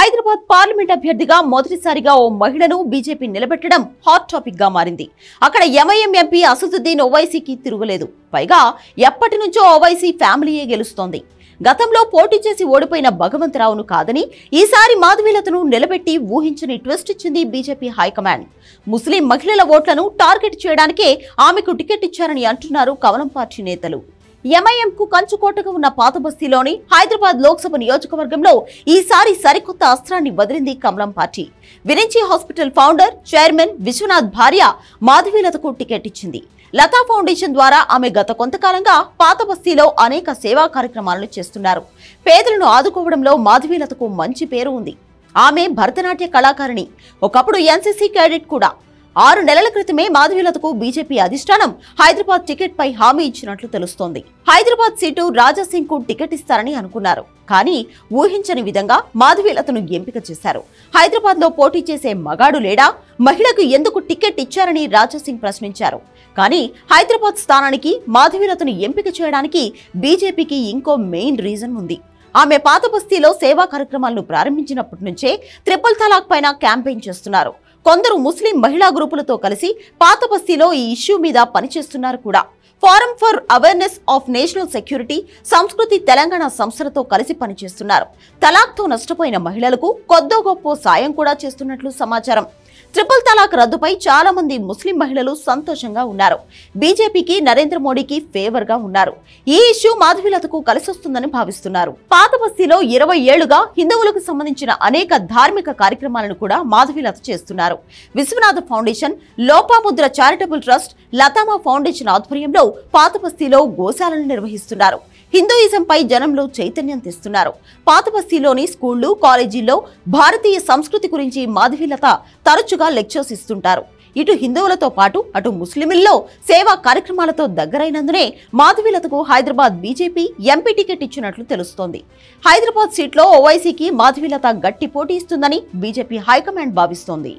Hyderabad parliament అభ్యర్థిగా మొదటిసారిగా ఓ మహిళను బీజేపీ నిలబెట్టడం హాట్ టాపిక్ గా మారింది. అక్కడ ఎంఐఎం ఎంపీ అసదుద్దీన్ ఓవైసీకి తిరుగులేదు. పైగా ఎప్పటి నుంచో ఓవైసీ ఫ్యామిలీయే గెలుస్తోంది. గతంలో పోటీ చేసి ఓడిపోయిన భగవంతరావును కాదని ఈసారి మాధవీలతను నిలబెట్టి ఊహించని ట్విస్ట్ ఇచ్చింది బీజేపీ హైకమాండ్. ముస్లిం మహిళల ఓట్లను టార్గెట్ చేయడానికే ఆమెకు టికెట్ ఇచ్చారని అంటున్నారు కమలం పార్టీ నేతలు. ఎంఐఎంకు కంచుకోటగా ఉన్న పాతబస్తీలోని హైదరాబాద్ లోక్సభ నియోజకవర్గంలో ఈసారి సరికొత్త అస్త్రాన్ని వదిలింది కమలం పార్టీ. Virinchi hospital founder, chairman Viswanath భార్య మాధవీలతకు టికెట్ ఇచ్చింది. లతా ఫౌండేషన్ ద్వారా ఆమె గత కొంతకాలంగా పాతబస్తీలో అనేక సేవా కార్యక్రమాలను చేస్తున్నారు. పేదలను ఆదుకోవడంలో మాధవీలతకు మంచి పేరు ఉంది. ఆమె భరతనాట్య కళాకారిణి, ఒకప్పుడు ఎన్సీసీ క్యాడెట్ కూడా. 6 నెలల క్రితమే మాధవీలతకు బీజేపీ అధిష్టానం హైదరాబాద్ టికెట్ పై హామీ ఇచ్చినట్లు తెలుస్తోంది. హైదరాబాద్ సీటు రాజాసింగ్ కు టికెట్ ఇస్తారని అనుకున్నారు. కానీ ఊహించని విధంగా మాధవీలతను ఎంపిక చేశారు. హైదరాబాద్ లో పోటీ చేసే మగాడు లేడా, మహిళకు ఎందుకు టికెట్ ఇచ్చారని రాజాసింగ్ ప్రశ్నించారు. కానీ హైదరాబాద్ స్థానానికి మాధవీలతను ఎంపిక చేయడానికి బీజేపీకి ఇంకో మెయిన్ రీజన్ ఉంది. ఆమె పాతబస్తీలో సేవా కార్యక్రమాలను ప్రారంభించినప్పటి నుంచే ట్రిపుల్ తలాక్ పైన క్యాంపెయిన్ చేస్తున్నారు. కొందరు ముస్లిం మహిళా గ్రూపులతో కలిసి పాతబస్తీలో ఈ ఇష్యూ మీద పనిచేస్తున్నారు కూడా. Forum for awareness of national security, సంస్కృతి తెలంగాణ సంస్థలతో కలిసి పనిచేస్తున్నారు. తలాక్తో నష్టపోయిన మహిళలకు కొద్దో గొప్ప సాయం కూడా చేస్తున్నట్లు సమాచారం. ట్రిపుల్ తలాక్ రద్దుపై చాలా మంది ముస్లిం మహిళలు సంతోషంగా ఉన్నారు. బీజేపీకి, నరేంద్ర మోడీకి ఫేవర్ గా ఉన్నారు. ఈ ఇష్యూ మాధవీలతకు కలిసొస్తుందని భావిస్తున్నారు. పాతబస్తీలో 20 ఏళ్లుగా హిందువులకు సంబంధించిన అనేక ధార్మిక కార్యక్రమాలను కూడా మాధవీలత చేస్తున్నారు. Vishwanatha foundation, Lopamudra charitable trust, Lathama foundation ఆధ్వర్యంలో పాతబస్తీలో గోశాలను నిర్వహిస్తున్నారు. హిందూయిజంపై జనంలో చైతన్యం తెస్తున్నారు. పాతబస్తీలోని స్కూళ్లు, కాలేజీల్లో భారతీయ సంస్కృతి గురించి మాధవీలత తరచుగా లెక్చర్స్ ఇస్తుంటారు. ఇటు హిందువులతో పాటు అటు ముస్లింల్లో సేవా కార్యక్రమాలతో దగ్గరైనందునే మాధవీలతకు హైదరాబాద్ బీజేపీ ఎంపీ టికెట్ ఇచ్చినట్లు తెలుస్తోంది. హైదరాబాద్ సీట్లో ఓవైసీకి మాధవీలత గట్టి పోటీ ఇస్తుందని బీజేపీ హైకమాండ్ భావిస్తోంది.